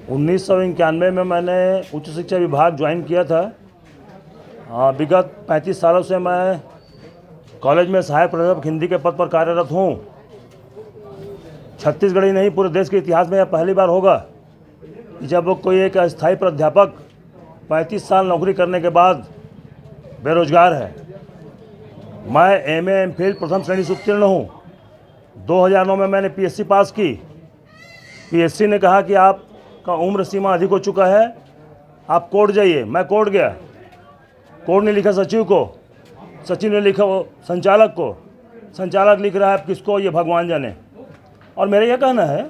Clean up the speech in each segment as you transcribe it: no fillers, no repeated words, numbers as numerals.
1991 में मैंने उच्च शिक्षा विभाग ज्वाइन किया था। विगत 35 सालों से मैं कॉलेज में सहायक प्राध्यापक हिंदी के पद पर कार्यरत हूँ। छत्तीसगढ़ ही नहीं, पूरे देश के इतिहास में यह पहली बार होगा कि जब कोई एक अस्थायी प्राध्यापक 35 साल नौकरी करने के बाद बेरोजगार है। मैं एमए एमफिल प्रथम श्रेणी से उत्तीर्ण हूँ। 2009 में मैंने पीएससी पास की। पीएससी ने कहा कि आपका उम्र सीमा अधिक हो चुका है, आप कोर्ट जाइए। मैं कोर्ट गया। कोर्ट ने लिखा सचिव को, सचिव ने लिखा वो संचालक को, संचालक लिख रहा है किसको, ये भगवान जाने। और मेरा यह कहना है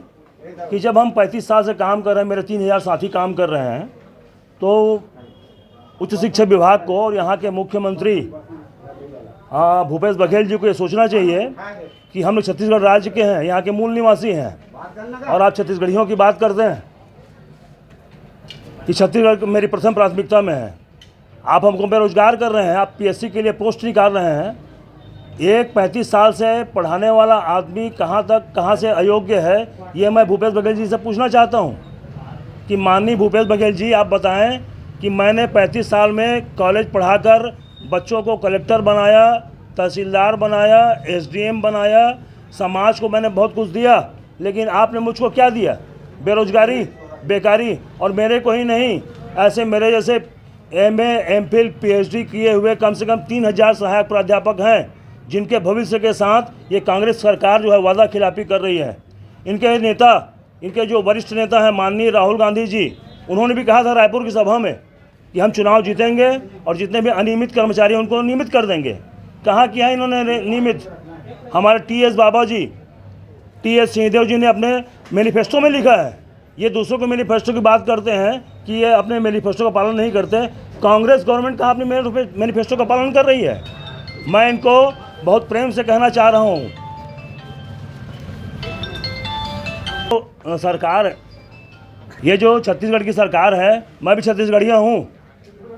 कि जब हम 35 साल से काम कर रहे हैं, मेरे 3000 साथी काम कर रहे हैं, तो उच्च शिक्षा विभाग को और यहाँ के मुख्यमंत्री भूपेश बघेल जी को ये सोचना चाहिए कि हम लोग छत्तीसगढ़ राज्य के हैं, यहाँ के मूल निवासी हैं, और आप छत्तीसगढ़ियों की बात करते हैं कि छत्तीसगढ़ मेरी प्रथम प्राथमिकता में है। आप हमको बेरोजगार कर रहे हैं, आप पीएससी के लिए पोस्ट निकाल रहे हैं। एक 35 साल से पढ़ाने वाला आदमी कहाँ से अयोग्य है, ये मैं भूपेश बघेल जी से पूछना चाहता हूँ कि माननीय भूपेश बघेल जी, आप बताएं कि मैंने 35 साल में कॉलेज पढ़ाकर बच्चों को कलेक्टर बनाया, तहसीलदार बनाया, एसडीएम बनाया, समाज को मैंने बहुत कुछ दिया, लेकिन आपने मुझको क्या दिया? बेरोजगारी, बेकारी। और मेरे को ही नहीं, ऐसे मेरे जैसे एमए एमफिल पीएचडी किए हुए कम से कम 3000 सहायक प्राध्यापक हैं, जिनके भविष्य के साथ ये कांग्रेस सरकार जो है वादा खिलाफी कर रही है। इनके नेता, इनके जो वरिष्ठ नेता हैं माननीय राहुल गांधी जी, उन्होंने भी कहा था रायपुर की सभा में कि हम चुनाव जीतेंगे और जितने भी अनियमित कर्मचारी हैं उनको नियमित कर देंगे। कहाँ किया इन्होंने नियमित? हमारे टीएस बाबा जी, टीएस सिंहदेव जी ने अपने मैनिफेस्टो में लिखा है। ये दूसरों के मैनिफेस्टो की बात करते हैं कि ये अपने मैनिफेस्टो का पालन नहीं करते। कांग्रेस गवर्नमेंट कहाँ अपने मैनिफेस्टो का पालन कर रही है? मैं इनको बहुत प्रेम से कहना चाह रहा हूँ, तो सरकार, ये जो छत्तीसगढ़ की सरकार है, मैं भी छत्तीसगढ़िया हूँ।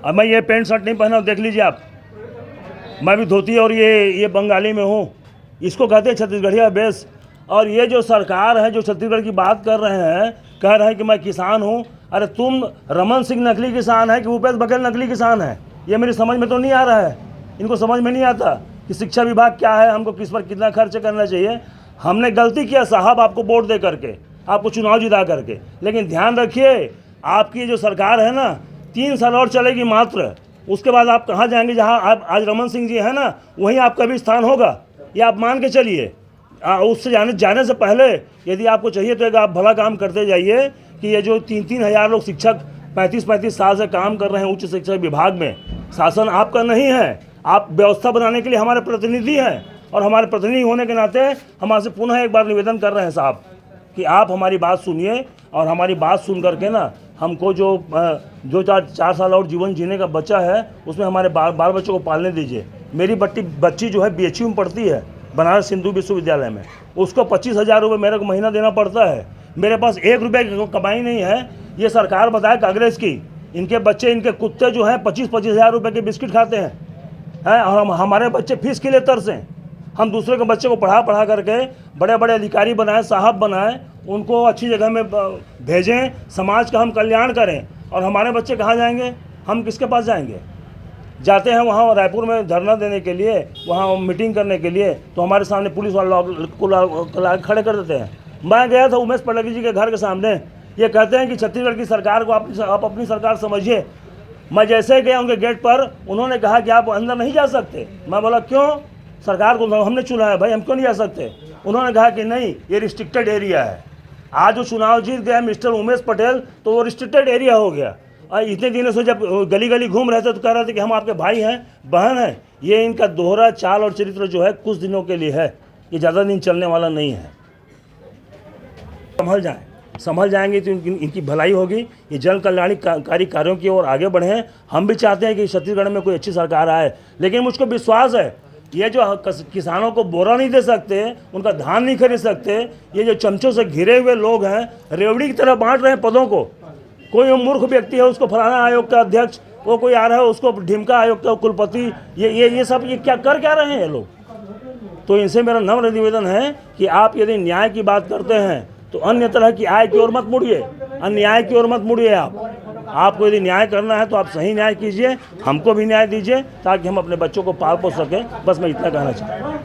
अब मैं ये पैंट शर्ट नहीं पहना, देख लीजिए आप, मैं भी धोती और ये बंगाली में हूँ। इसको कहते हैं छत्तीसगढ़िया बेस। और ये जो सरकार है जो छत्तीसगढ़ की बात कर रहे हैं, कह रहे हैं कि मैं किसान हूँ। अरे तुम रमन सिंह नकली किसान है कि भूपेश बघेल नकली किसान है? ये मेरी समझ में तो नहीं आ रहा है। इनको समझ में नहीं आता कि शिक्षा विभाग क्या है, हमको किस पर कितना खर्च करना चाहिए। हमने गलती किया साहब, आपको वोट दे करके, आपको चुनाव जिता करके, लेकिन ध्यान रखिए आपकी जो सरकार है ना 3 साल और चलेगी मात्र। उसके बाद आप कहाँ जाएंगे? जहाँ आप आज रमन सिंह जी है ना, वहीं आपका भी स्थान होगा, ये आप मान के चलिए। उससे जाने से पहले यदि आपको चाहिए तो एक आप भला काम करते जाइए कि ये जो 3-3 हज़ार लोग शिक्षक 35-35 साल से काम कर रहे हैं उच्च शिक्षा विभाग में, शासन आपका नहीं है। आप व्यवस्था बनाने के लिए हमारे प्रतिनिधि हैं, और हमारे प्रतिनिधि होने के नाते हम आपसे पुनः एक बार निवेदन कर रहे हैं साहब कि आप हमारी बात सुनिए, और हमारी बात सुन करके ना हमको जो 4 साल और जीवन जीने का बच्चा है उसमें हमारे बाल बच्चों को पालने दीजिए। मेरी बच्ची जो है बीएचयू में पढ़ती है, बनारस हिंदू विश्वविद्यालय में। उसको 25,000 रुपये मेरे को महीना देना पड़ता है। मेरे पास 1 रुपये की कमाई नहीं है। ये सरकार बताए कांग्रेस की, इनके बच्चे, इनके कुत्ते जो हैं 25-25 हज़ार रुपये के बिस्किट खाते हैं, और हमारे बच्चे फीस के लिए तरसें। हम दूसरे के बच्चे को पढ़ा करके बड़े बड़े अधिकारी बनाएं, साहब बनाएं, उनको अच्छी जगह में भेजें, समाज का हम कल्याण करें। और हमारे बच्चे कहाँ जाएंगे? हम किसके पास जाएंगे? जाते हैं वहाँ रायपुर में धरना देने के लिए, वहाँ मीटिंग करने के लिए, तो हमारे सामने पुलिस वाले को खड़े कर देते हैं। मैं गया था उमेश पटेल जी के घर के सामने, ये कहते हैं कि छत्तीसगढ़ की सरकार को आप अपनी सरकार समझिए। मैं जैसे गया उनके गेट पर, उन्होंने कहा कि आप अंदर नहीं जा सकते। मैं बोला क्यों? सरकार को हमने चुना है भाई, हम क्यों नहीं जा सकते? उन्होंने कहा कि नहीं, ये रिस्ट्रिक्टेड एरिया है। आज जो चुनाव जीत गया मिस्टर उमेश पटेल, तो वो रिस्ट्रिक्टेड एरिया हो गया। और इतने दिनों से जब गली गली घूम रहे थे तो कह रहे थे कि हम आपके भाई हैं, बहन हैं। ये इनका दोहरा चाल और चरित्र जो है कुछ दिनों के लिए है, ये ज़्यादा दिन चलने वाला नहीं है। संभल जाएंगे तो इनकी भलाई होगी। ये जन कल्याणकारी कार्यों की ओर आगे बढ़ें। हम भी चाहते हैं कि छत्तीसगढ़ में कोई अच्छी सरकार आए, लेकिन मुझको विश्वास है ये जो किसानों को बोरा नहीं दे सकते, उनका धान नहीं खरीद सकते, ये जो चमचों से घिरे हुए लोग हैं, रेवड़ी की तरह बांट रहे हैं पदों को। कोई मूर्ख व्यक्ति है उसको फलाना आयोग का अध्यक्ष, वो कोई आ रहा है उसको ढिमका आयोग का कुलपति, ये सब ये क्या कर क्या रहे हैं ये लोग? तो इनसे मेरा नम्र निवेदन है कि आप यदि न्याय की बात करते हैं तो अन्य तरह की आय की ओर मत मुड़िए। अन्याय की ओर मत मुड़िए आप। आपको यदि न्याय करना है तो आप सही न्याय कीजिए, हमको भी न्याय दीजिए ताकि हम अपने बच्चों को पाल पोस सकें। बस मैं इतना कहना चाहता हूँ।